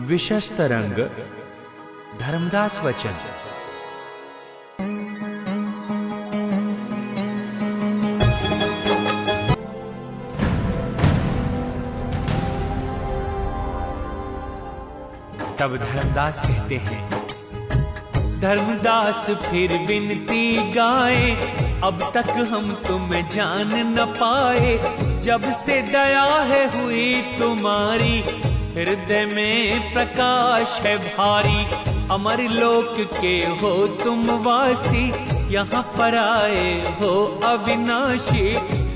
विशस्तरंग धर्मदास वचन। तब धर्मदास कहते हैं, धर्मदास फिर विनती गाए, अब तक हम तुम्हें जान न पाए। जब से दया है हुई तुम्हारी, हृदय में प्रकाश है भारी। अमर लोक के हो तुम वासी, यहाँ पर आए हो अविनाशी।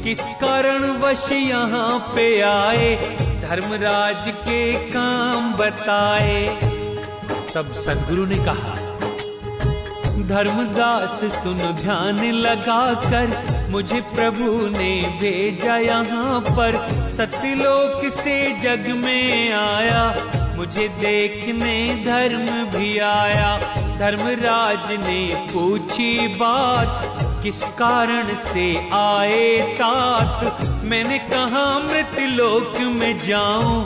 किस कारण वश यहाँ पे आए, धर्मराज के काम बताए। तब सद्गुरु ने कहा, धर्मदास सुन ध्यान लगाकर, मुझे प्रभु ने भेजा यहाँ पर। सत्यलोक से जग में आया, मुझे देखने धर्म भी आया। धर्मराज ने पूछी बात, किस कारण से आए तात। मैंने कहा मृतलोक में जाऊं,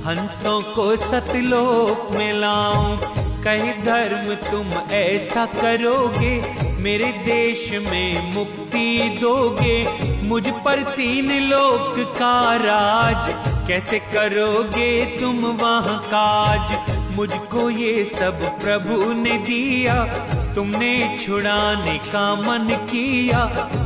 हंसों को सतलोक में लाऊं। कहे धर्म तुम ऐसा करोगे, मेरे देश में मुक्ति दोगे। मुझ पर 3 लोक का राज, कैसे करोगे तुम वहाँ काज। मुझको ये सब प्रभु ने दिया, तुमने छुड़ाने का मन किया।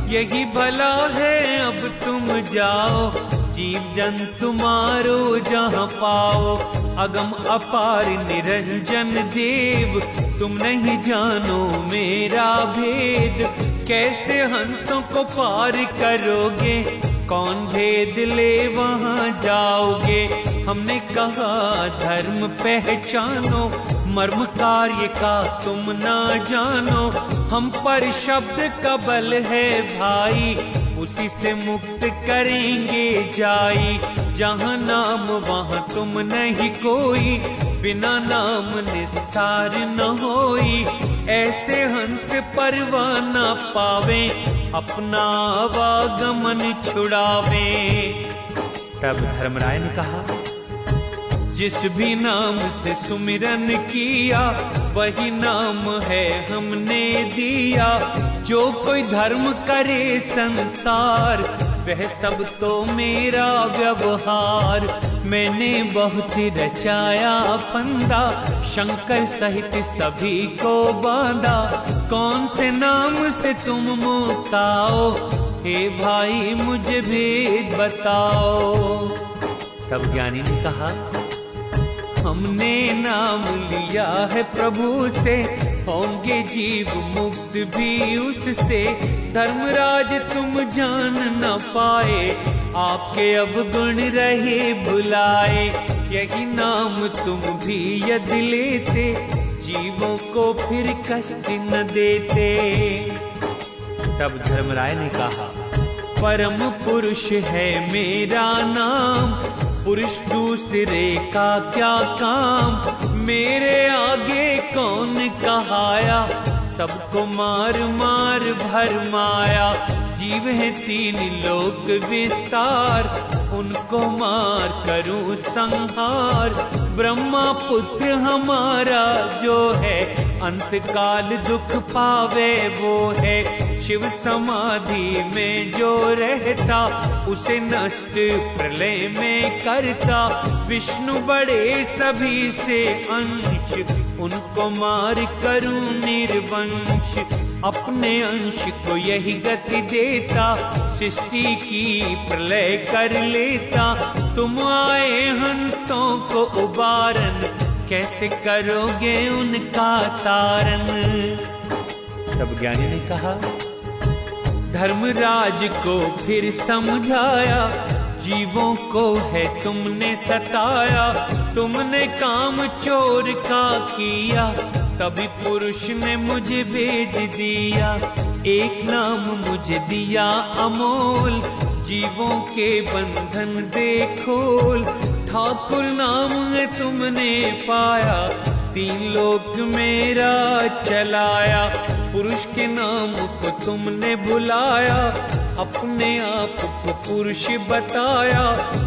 यही भला है अब तुम जाओ, जीव जंतु मारो जहाँ पाओ। अगम अपार निरंजन देव, तुम नहीं जानो मेरा भेद। कैसे हंसों को पार करोगे, कौन भेद ले वहाँ जाओगे। हमने कहा धर्म पहचानो, मर्म कार्य का तुम ना जानो। हम पर शब्द का बल है भाई, उसी से मुक्त करेंगे जाई। जहाँ नाम वहाँ तुम नहीं कोई, बिना नाम निस्सार न होई। ऐसे हंस परवाना पावे, अपना आवागमन छुड़ावे। तब धर्मराय ने कहा, जिस भी नाम से सुमिरन किया, वही नाम है हमने दिया। जो कोई धर्म करे संसार, वह सब तो मेरा व्यवहार। मैंने बहुत रचाया फंदा, शंकर सहित सभी को बांधा। कौन से नाम से तुम मुक्ताओ, हे भाई मुझे भेद बताओ। तब ज्ञानी ने कहा, हमने नाम लिया है प्रभु से, होंगे जीव मुक्त भी उससे। धर्मराज तुम जान न पाए, आपके अवगुण रहे भुलाए। यही नाम तुम भी यदि लेते, जीवों को फिर कष्ट न देते। तब धर्मराय ने कहा, परम पुरुष है मेरा नाम, पुरुष दूसरे का क्या काम। मेरे आगे कौन कहाया, सबको मार मार भरमाया। जीव है 3 लोक विस्तार, उनको मार करूं संहार। ब्रह्मा पुत्र हमारा जो है, अंतकाल दुख पावे वो है। शिव समाधि में जो रहता, उसे नष्ट प्रलय में करता। विष्णु बड़े सभी से अंश, उनको मार करूं निर्वंश। अपने अंश को यही गति देता, सृष्टि की प्रलय कर लेता। तुम आए हंसों को उबारन, कैसे करोगे उनका तारन। तब ज्ञानी ने कहा, धर्मराज को फिर समझाया, जीवों को है तुमने सताया। तुमने काम चोर का किया, तभी पुरुष ने मुझे भेज दिया। एक नाम मुझे दिया अमोल, जीवों के बंधन देखोल। ठाकुर नाम है तुमने पाया, 3 लोक मेरा चलाया। पुरुष के नाम को तुमने बुलाया, अपने आप को पुरुष बताया।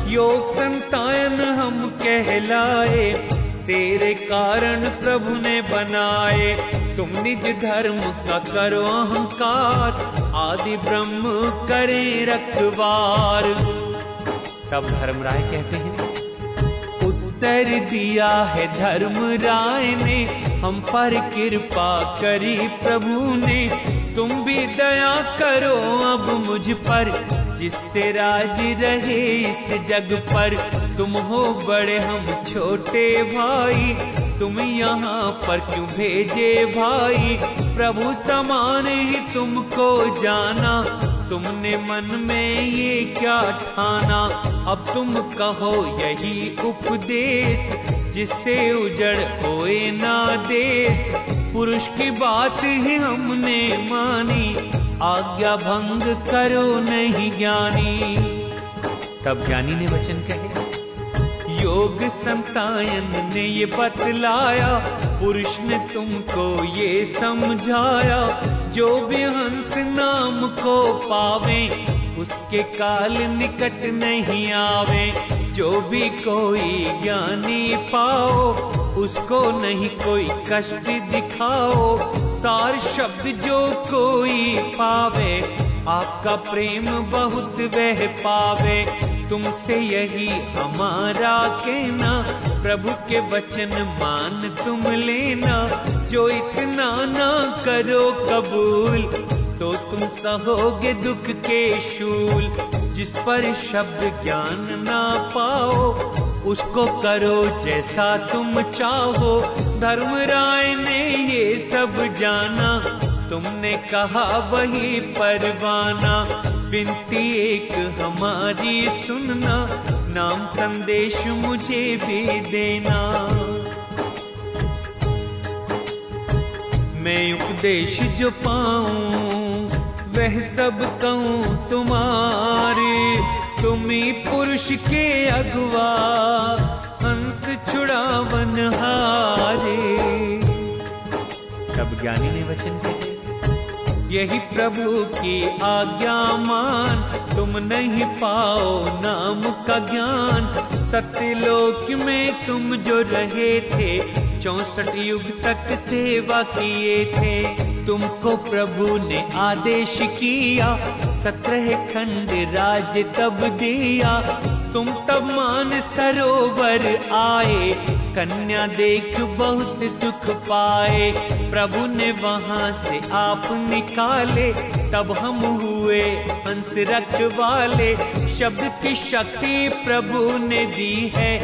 योग संतान हम कहलाए, तेरे कारण प्रभु ने बनाए। तुम निज धर्म का करो अहंकार, आदि ब्रह्म करें रखवार। तब धर्मराय कहते हैं, उत्तर दिया है धर्मराय ने, हम पर कृपा करी प्रभु ने। तुम भी दया करो अब मुझ पर, जिससे राज रहे इस जग पर। तुम हो बड़े हम छोटे भाई, तुम यहाँ पर क्यों भेजे भाई। प्रभु समान ही तुमको जाना, तुमने मन में ये क्या ठाना। अब तुम कहो यही उपदेश, जिससे उजड़ होए ना देश। पुरुष की बात ही हमने मानी, आज्ञा भंग करो नहीं ज्ञानी। तब ज्ञानी ने वचन कहे, योग संतायन ने ये बतलाया, पुरुष ने तुमको ये समझाया। जो भी हंस नाम को पावे, उसके काल निकट नहीं आवे। जो भी कोई ज्ञानी पाओ, उसको नहीं कोई कष्ट दिखाओ। सार शब्द जो कोई पावे, आपका प्रेम बहुत वह पावे। तुमसे यही हमारा कहना, प्रभु के वचन मान तुम लेना। जो इतना ना करो कबूल, तो तुम सहोगे दुख के शूल। जिस पर शब्द ज्ञान ना पाओ, उसको करो जैसा तुम चाहो। धर्मराय ने ये सब जाना, तुमने कहा वही परवाना। विनती एक हमारी सुनना, नाम संदेश मुझे भी देना। मैं उपदेश जो पाऊं, वह सब कहूँ तुम्हारे। तुम ही पुरुष के अगुआ, हंस छुड़ावन हारे। तब ज्ञानी ने वचन दिए, यही प्रभु की आज्ञा मान। तुम नहीं पाओ नाम का ज्ञान। सत्यलोक में तुम जो रहे थे, 64 युग तक सेवा किए थे। तुमको प्रभु ने आदेश किया, 17 खंड राज तब दिया। तुम तब मान सरोवर आए, कन्या देख बहुत सुख पाए। प्रभु ने वहां से आप निकाले, तब हम हुए हंस रखवाले। शब्द की शक्ति प्रभु ने दी है,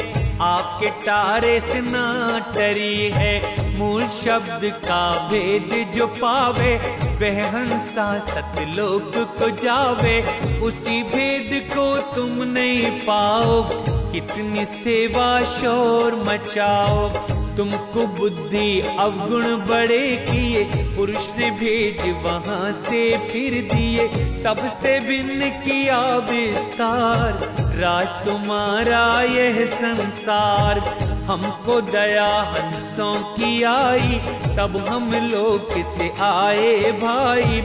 आपके टारे से ना डरी है। मूल शब्द का भेद जो पावे, वह हंसा सतलोक को जावे। उसी भेद को तुम नहीं पाओ, कितनी सेवा शोर मचाओ। तुमको बुद्धि अवगुण बड़े किए, पुरुष ने भेज वहां से फिर दिए। तब से भिन्न किया विस्तार, राज तुम्हारा यह संसार। हमको दया हंसों की आई, तब हम लोक से आए भाई।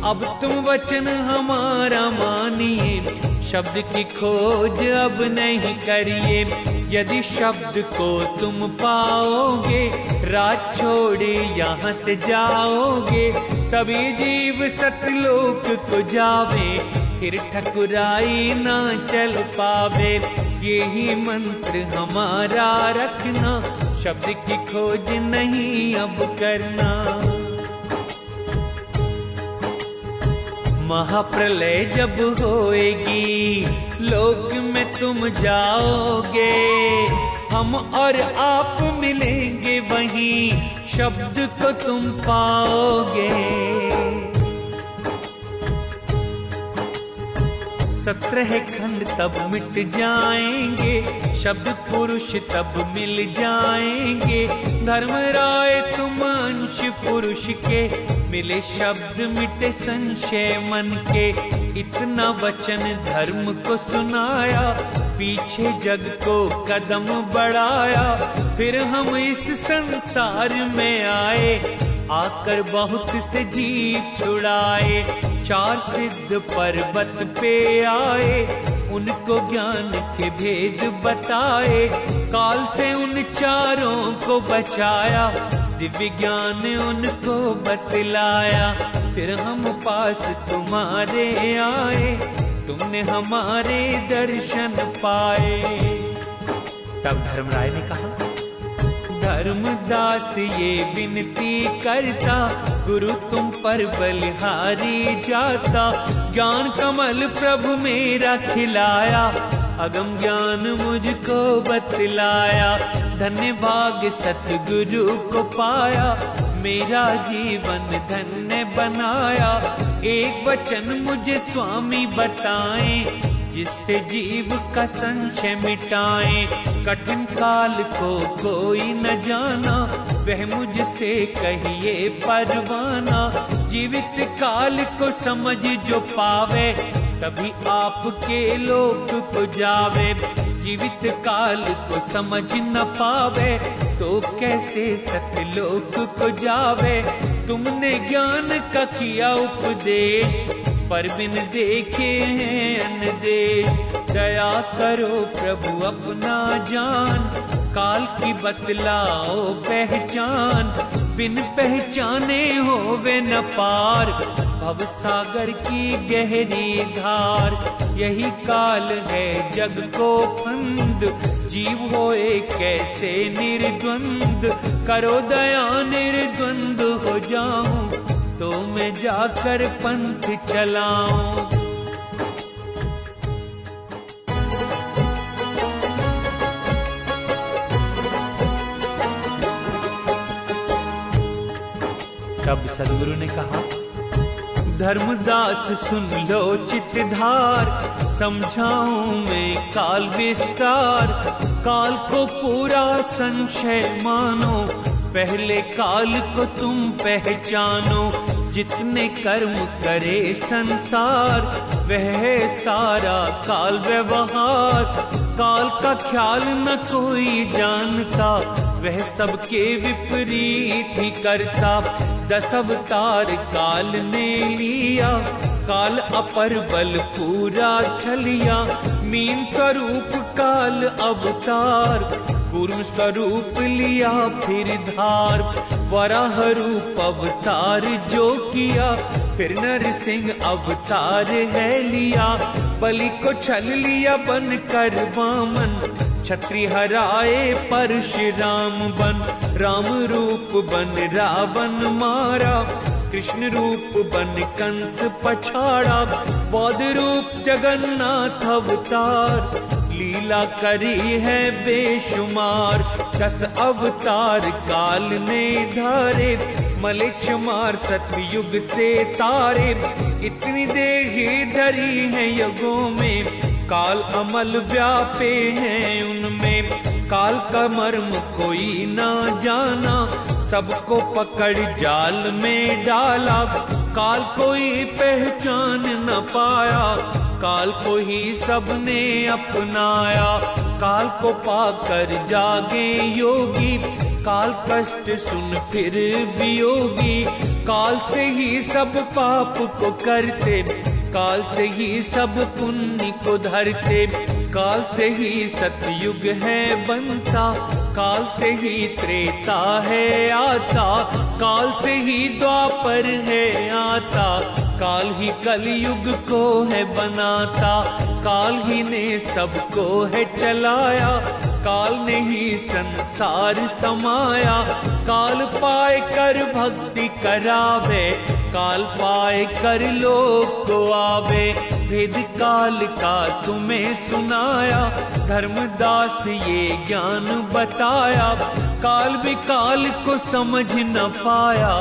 अब तुम वचन हमारा मानिए, शब्द की खोज अब नहीं करिए। यदि शब्द को तुम पाओगे, राज छोड़े यहाँ से जाओगे। सभी जीव सतलोक को जावे, फिर ठकुराई ना चल पावे। यही मंत्र हमारा रखना, शब्द की खोज नहीं अब करना। महाप्रलय जब होएगी, लोक में तुम जाओगे। हम और आप मिलेंगे वहीं, शब्द को तुम पाओगे। 17 खंड तब मिट जाएंगे, शब्द पुरुष तब मिल जाएंगे। धर्मराय तुम अंश पुरुष के, मिले शब्द मिटे संशय मन के। इतना वचन धर्म को सुनाया, पीछे जग को कदम बढ़ाया। फिर हम इस संसार में आए, आकर बहुत से जीव छुड़ाए। 4 सिद्ध पर्वत पे आए, उनको ज्ञान के भेद बताए, काल से उन चारों को बचाया, दिव्य ज्ञान उनको बतलाया। फिर हम पास तुम्हारे आए, तुमने हमारे दर्शन पाए। तब धर्मराय ने कहा, धर्मदास ये विनती करता, गुरु तुम पर बलिहारी जाता। ज्ञान कमल प्रभु मेरा खिलाया, अगम ज्ञान मुझको बतलाया। धन्य भाग सतगुरु को पाया, मेरा जीवन धन्य बनाया। एक वचन मुझे स्वामी बताएं, जिससे जीव का संशय मिटाएं। कठिन काल को कोई न जाना, वह मुझसे कहिए परवाना। जीवित काल को समझ जो पावे, तभी आपके लोक को जावे। जीवित काल को समझ न पावे, तो कैसे सतलोक को जावे। तुमने ज्ञान का किया उपदेश, पर बिन देखे हैं अन्नदेश। दया करो प्रभु अपना जान, काल की बतलाओ पहचान। बिन पहचाने होवे न पार, भव सागर की गहरी धार। यही काल है जग को फंद, जीव होए कैसे निर्द्वंद। करो दया निर्द्वंद हो जाऊं, तो मैं जाकर पंथ चलाऊं। तब सद्गुरु ने कहा, धर्मदास सुन लो चित्तधार, समझाऊं मैं काल विस्तार। काल को पूरा संशय मानो, पहले काल को तुम पहचानो। जितने कर्म करे संसार, वह सारा काल व्यवहार। काल का ख्याल न कोई जानता, वह सबके विपरीत ही करता। 10 अवतार काल ने लिया, काल अपर बल पूरा छलिया। मीन स्वरूप काल अवतार, कूर्म स्वरूप लिया फिर धार। वराह रूप अवतार जो किया, फिर नरसिंह अवतार है लिया। बलि को छल लिया बन कर वामन, छत्री हराए परशुराम बन। राम रूप बन रावण मारा, कृष्ण रूप बन कंस पछाड़ा। बौद्ध रूप जगन्नाथ अवतार, लीला करी है बेशुमार। 10 अवतार काल ने धारे, मलेच्छ मार सतयुग से तारे। इतनी देही धरी है युगों में, काल अमल व्यापे हैं उनमें। काल का मर्म कोई ना जाना, सबको पकड़ जाल में डाला। काल कोई पहचान न पाया, काल को ही सबने अपनाया। काल को पाकर जागे योगी, काल कष्ट सुन फिर वियोगी। काल से ही सब पाप को करते, काल से ही सब पुण्य को धरते। काल से ही सतयुग है बनता, काल से ही त्रेता है आता। काल से ही द्वापर है आता, काल ही कलयुग को है बनाता। काल ही ने सबको है चलाया, काल ने ही संसार समाया। काल पाए कर भक्ति करावे, काल पाए कर लोक को आवे। भेद काल का तुम्हें सुनाया, धर्मदास ये ज्ञान बताया। काल भी काल को समझ न पाया,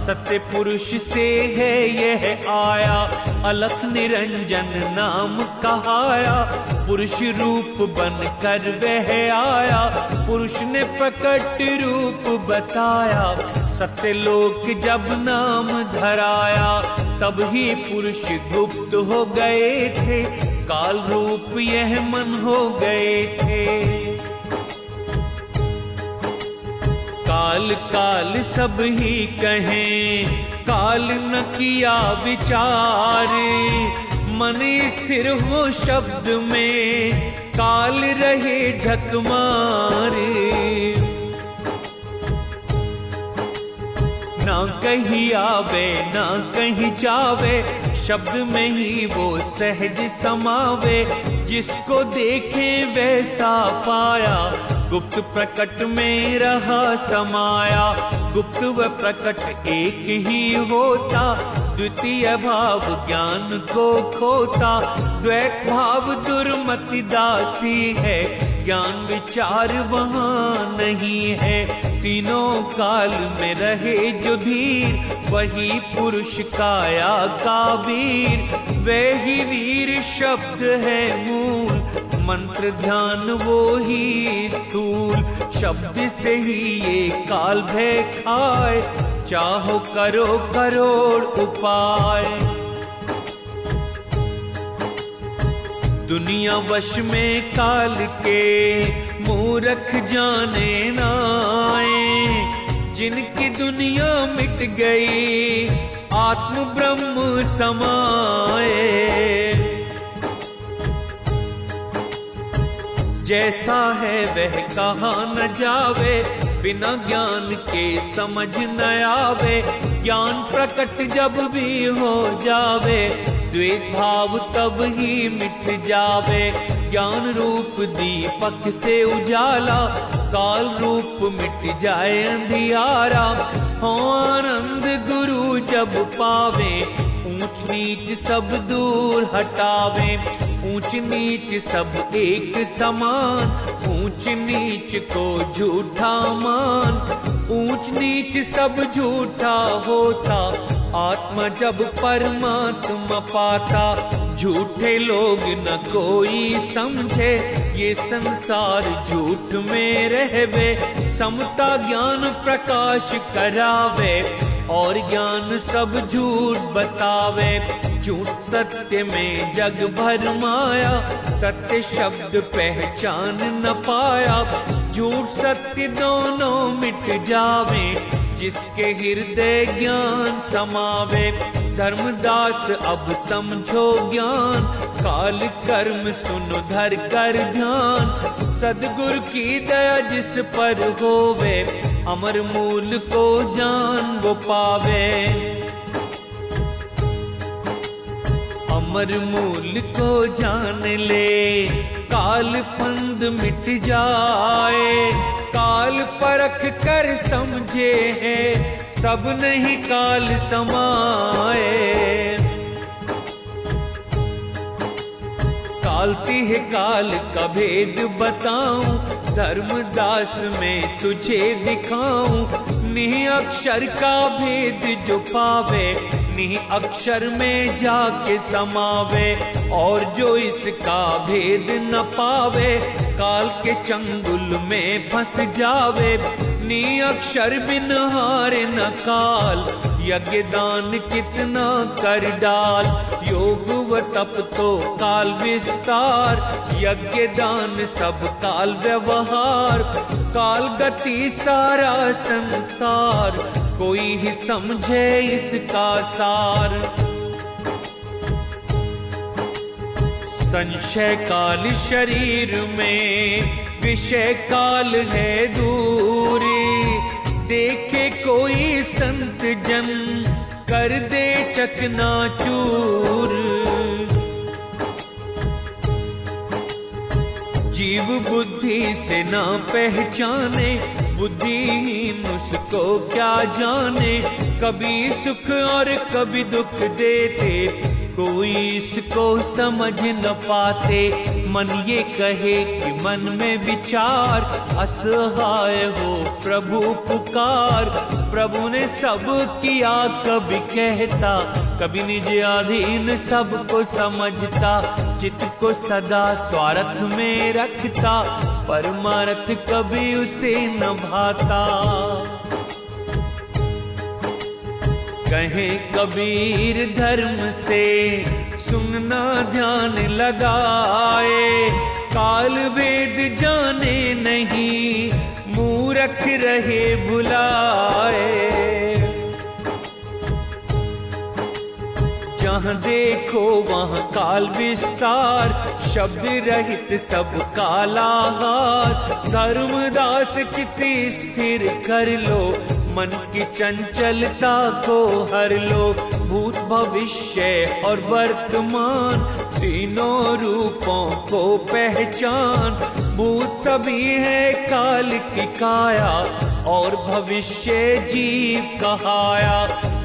सत्य पुरुष से है यह आया। अलख निरंजन नाम कहाया, पुरुष रूप बन कर वह आया। पुरुष ने प्रकट रूप बताया, सत्यलोक जब नाम धराया। तब ही पुरुष गुप्त हो गए थे, काल रूप यह मन हो गए थे। काल काल सब ही कहें, काल न किया विचार। मन स्थिर हो शब्द में, काल रहे झक मारे। ना कहीं आवे ना कहीं जावे, शब्द में ही वो सहज समावे। जिसको देखे वैसा पाया, गुप्त प्रकट में रहा समाया। गुप्त व प्रकट एक ही होता, द्वितीय भाव ज्ञान को खोता। द्वैत भाव दुर्मति दासी है, ज्ञान विचार वहाँ नहीं है। तीनों काल में रहे जो धीर, वही पुरुष काया का वीर। वही वीर शब्द है मूल, मंत्र ध्यान वो ही स्थूल। शब्द से ही ये काल भय खाए, चाहो करो करोड़ उपाय। दुनिया वश में काल के, मूर्ख जाने नाए। जिनकी दुनिया मिट गई, आत्म ब्रह्म समाए। जैसा है वह कहा न जावे, बिना ज्ञान के समझ न आवे। ज्ञान प्रकट जब भी हो जावे, द्वैत भाव तब ही मिट जावे। ज्ञान रूप दीपक से उजाला, काल रूप मिट जाए अंधियारा। हो आनंद गुरु जब पावे, ऊंच नीच सब दूर हटावे। ऊंच नीच सब एक समान, ऊंच नीच को झूठा मान। ऊंच नीच सब झूठा होता, आत्मा जब परमात्मा पाता। झूठे लोग न कोई समझे, ये संसार झूठ में रहवे। समता ज्ञान प्रकाश करावे, और ज्ञान सब झूठ बतावे। झूठ सत्य में जग भर माया, सत्य शब्द पहचान न पाया। झूठ सत्य दोनों मिट जावे, जिसके हृदय ज्ञान समावे। धर्मदास अब समझो ज्ञान, काल कर्म सुनो धर कर ध्यान। सदगुरु की दया जिस पर होवे, अमर मूल को जान वो पावे। अमर मूल को जान ले, काल फंद मिट जाए। काल परख कर समझे है, सब नहीं काल समाए। कालती है काल का भेद बताऊं, धर्मदास में तुझे दिखाऊं। निह अक्षर का भेद जो पावे, निह अक्षर में जाके समावे। और जो इसका भेद न पावे, काल के चंगुल में फंस जावे। निह अक्षर बिन हारे न काल, यज्ञ दान कितना कर डाल। योग व तप तो काल विस्तार, यज्ञ दान सब काल व्यवहार। काल गति सारा संसार, कोई ही समझे इसका सार। संशय काल शरीर में, विषय काल है दूरी। देखे कोई संत जन, कर दे चकनाचूर। जीव बुद्धि से ना पहचाने, बुद्धिहीन उसको क्या जाने। कभी सुख और कभी दुख देते, कोई इसको समझ न पाते। मन ये कहे कि मन में विचार, असहाय हो प्रभु पुकार। प्रभु ने सब किया कभी कहता, कभी निज अधीन सबको समझता। चित्त को सदा स्वार्थ में रखता, परमार्थ कभी उसे न भाता। कहे कबीर धर्म से सुनना ध्यान लगाए। काल वेद जाने नहीं, मूर्ख रहे भुलाए। जहाँ देखो वहाँ काल विस्तार, शब्द रहित सब कालाहार। धर्मदास चित्त स्थिर कर लो, मन की चंचलता को हर लो। भूत भविष्य और वर्तमान तीनों रूपों को पहचान। भूत सभी है काल की काया, और भविष्य जीव कहाया।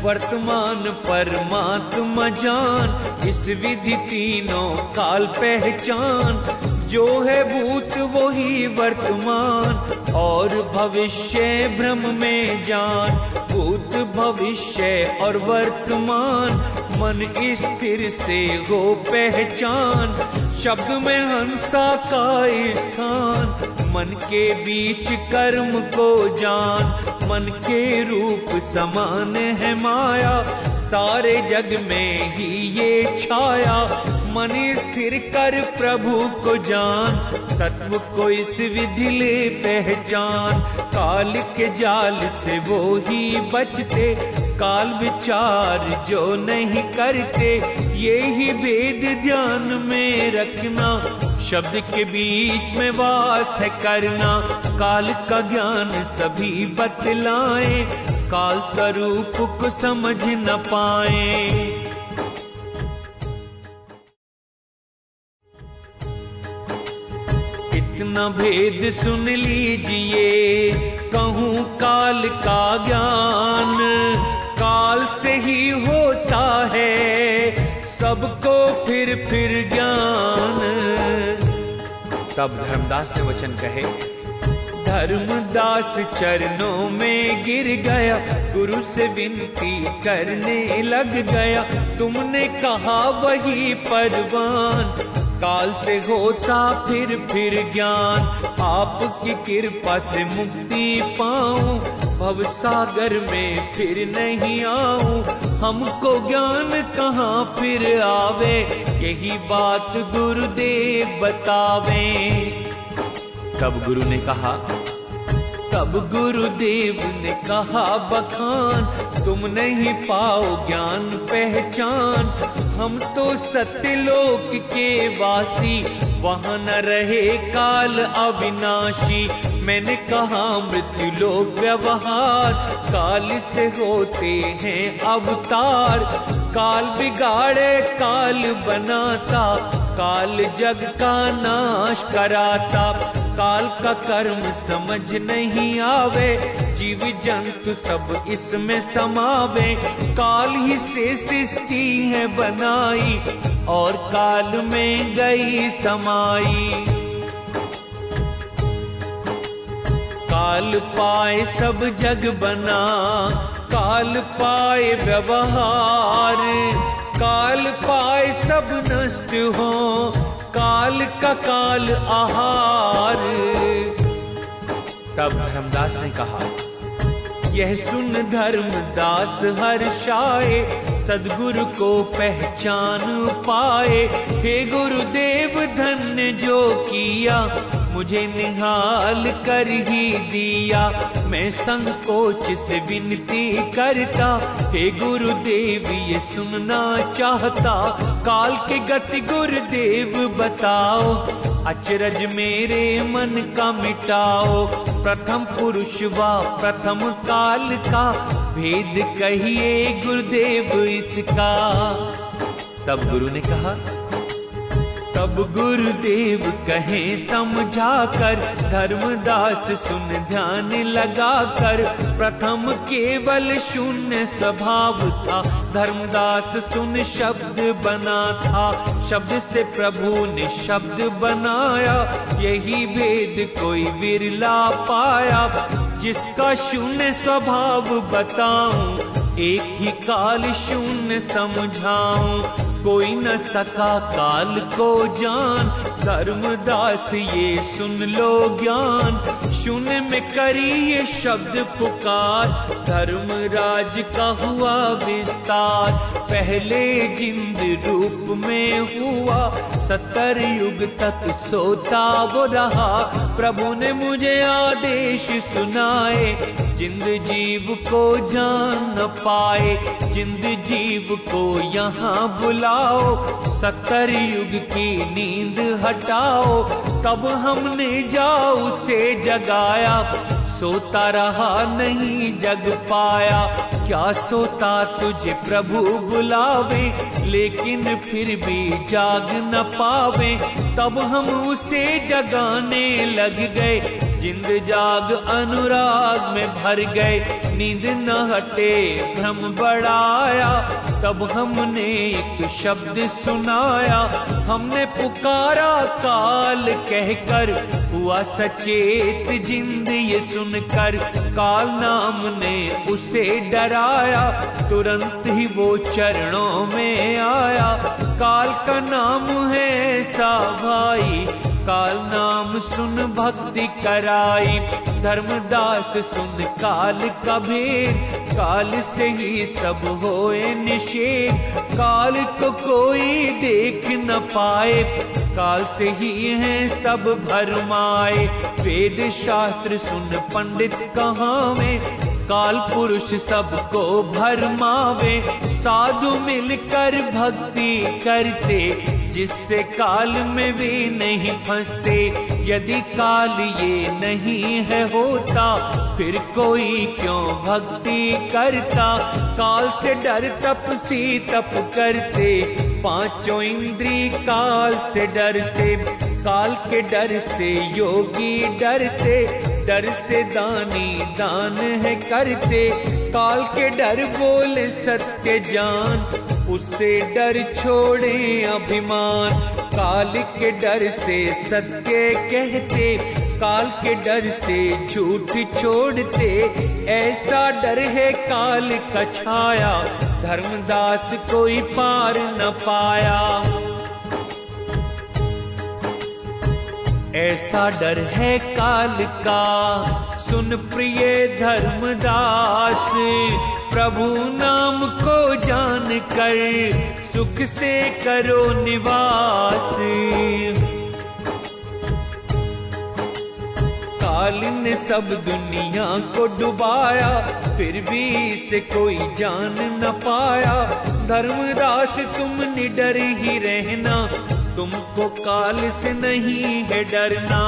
वर्तमान परमात्मा जान, इस विधि तीनों काल पहचान। जो है भूत वही वर्तमान, और भविष्य भ्रम में जान। भूत भविष्य और वर्तमान मन स्थिर से हो पहचान। शब्द में हंसा का स्थान, मन के बीच कर्म को जान। मन के रूप समान है माया, सारे जग में ही ये छाया। मन स्थिर कर प्रभु को जान, तत्व को इस विधि ले पहचान। काल के जाल से वो ही बचते, काल विचार जो नहीं करते। ये ही वेद ध्यान में रखना, शब्द के बीच में वास है करना। काल का ज्ञान सभी बतलाएं, काल स्वरूप को समझ न पाए। इतना भेद सुन लीजिए, कहूँ काल का ज्ञान। काल से ही होता है सबको फिर ज्ञान। तब धर्मदास ने वचन कहे, धर्मदास चरणों में गिर गया, गुरु से विनती करने लग गया। तुमने कहा वही परवान, काल से होता फिर ज्ञान। आपकी कृपा से मुक्ति पाऊं, भव सागर में फिर नहीं आऊं। हमको ज्ञान कहाँ फिर आवे, यही बात गुरुदेव बतावे। तब गुरुदेव ने कहा बखान, तुम नहीं पाओ ज्ञान पहचान। हम तो सत्यलोक के वासी, वहाँ न रहे काल अविनाशी। मैंने कहा मृत्यु लोक व्यवहार, काल से होते हैं अवतार। काल बिगाड़े काल बनाता, काल जग का नाश कराता। काल का कर्म समझ नहीं आवे, जीव जंतु सब इसमें समावे। काल ही से सृष्टि है बनाई, और काल में गई समाई। काल पाए सब जग बना, काल पाए व्यवहार। काल पाए सब नष्ट हो, काल का काल आहार। तब धर्मदास ने कहा, यह सुन धर्मदास हर्षाए, सद्गुरु को पहचान पाए। हे गुरुदेव धन्य जो किया, मुझे निहाल कर ही दिया। मैं संकोच से विनती करता, हे गुरुदेव ये सुनना चाहता। काल के गति गुरुदेव बताओ, अचरज मेरे मन का मिटाओ। प्रथम पुरुष व प्रथम काल का, भेद कहिए गुरुदेव इसका। तब गुरुदेव कहें समझा कर, धर्मदास सुन ध्यान लगा कर। प्रथम केवल शून्य स्वभाव था, धर्मदास सुन शब्द बना था। शब्द से प्रभु ने शब्द बनाया, यही भेद कोई विरला पाया। जिसका शून्य स्वभाव बताऊं, एक ही काल शून्य समझाऊं। कोई न सका काल को जान, धर्मदास ये सुन लो ज्ञान, शून्य में करी ये शब्द पुकार। धर्मराज का हुआ विस्तार, पहले जिंद रूप में हुआ। 70 युग तक सोता वो रहा, प्रभु ने मुझे आदेश सुनाए। जिंद जीव को जान न पाए, जिंद जीव को यहाँ बुलाओ। 70 युग की नींद हटाओ, तब हमने जाओ से जगाया। सोता रहा नहीं जग पाया, क्या सोता तुझे प्रभु बुलावे, लेकिन फिर भी जाग न पावे। तब हम उसे जगाने लग गए, जिंद जाग अनुराग में भर गए। नींद न हटे भ्रम बढ़ाया, तब हमने एक शब्द सुनाया। हमने पुकारा काल कहकर, हुआ सचेत जिंद ये सुनकर। काल नाम ने उसे डराया, तुरंत ही वो चरणों में आया। काल का नाम है ऐसा भाई, काल नाम सुन भक्ति कराई। धर्मदास सुन काल का भेद, काल से ही सब होए निषेध। काल को कोई देख न पाए, काल से ही हैं सब भरमाए। वेद शास्त्र सुन पंडित कहावे, काल पुरुष सबको भरमावे। साधु मिलकर भक्ति करते, जिससे काल में वे नहीं फंसते। यदि काल ये नहीं है होता, फिर कोई क्यों भक्ति करता। काल से डर तपसी तप करते, पांचों इंद्री काल से डरते। काल के डर से योगी डरते, डर से दानी दान है करते। काल के डर बोले सत्य जान, उससे डर छोड़े अभिमान। काल के डर से सत्य कहते, काल के डर से झूठ छोड़ते। ऐसा डर है काल का छाया, धर्मदास कोई पार न पाया। ऐसा डर है काल का, सुन प्रिय धर्मदास। प्रभु नाम को जान कर, सुख से करो निवास। काल ने सब दुनिया को डुबाया, फिर भी इसे कोई जान न पाया। धर्मदास तुम निडर ही रहना, तुमको काल से नहीं है डरना।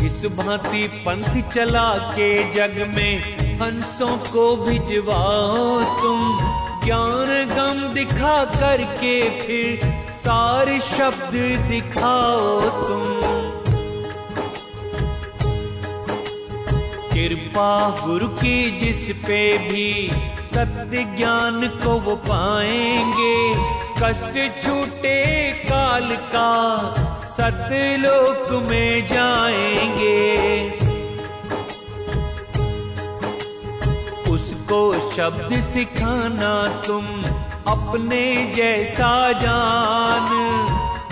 इस भांति पंथ चला के जग में, हंसों को भिजवाओ तुम। ज्ञान गम दिखा करके फिर सारे शब्द दिखाओ तुम। कृपा गुरु की जिस पे भी, सत्य ज्ञान को वो पाएंगे। कष्ट छूटे काल का, सत्यलोक में जाएंगे। उसको शब्द सिखाना तुम, अपने जैसा जान।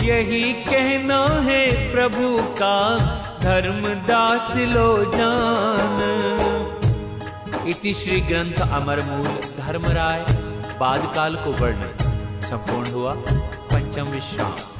यही कहना है प्रभु का, धर्मदास लो जान। इति श्री ग्रंथ अमरमूल धर्मराय बाद काल को वर्णन संपूर्ण हुआ। पंचम विश्राम।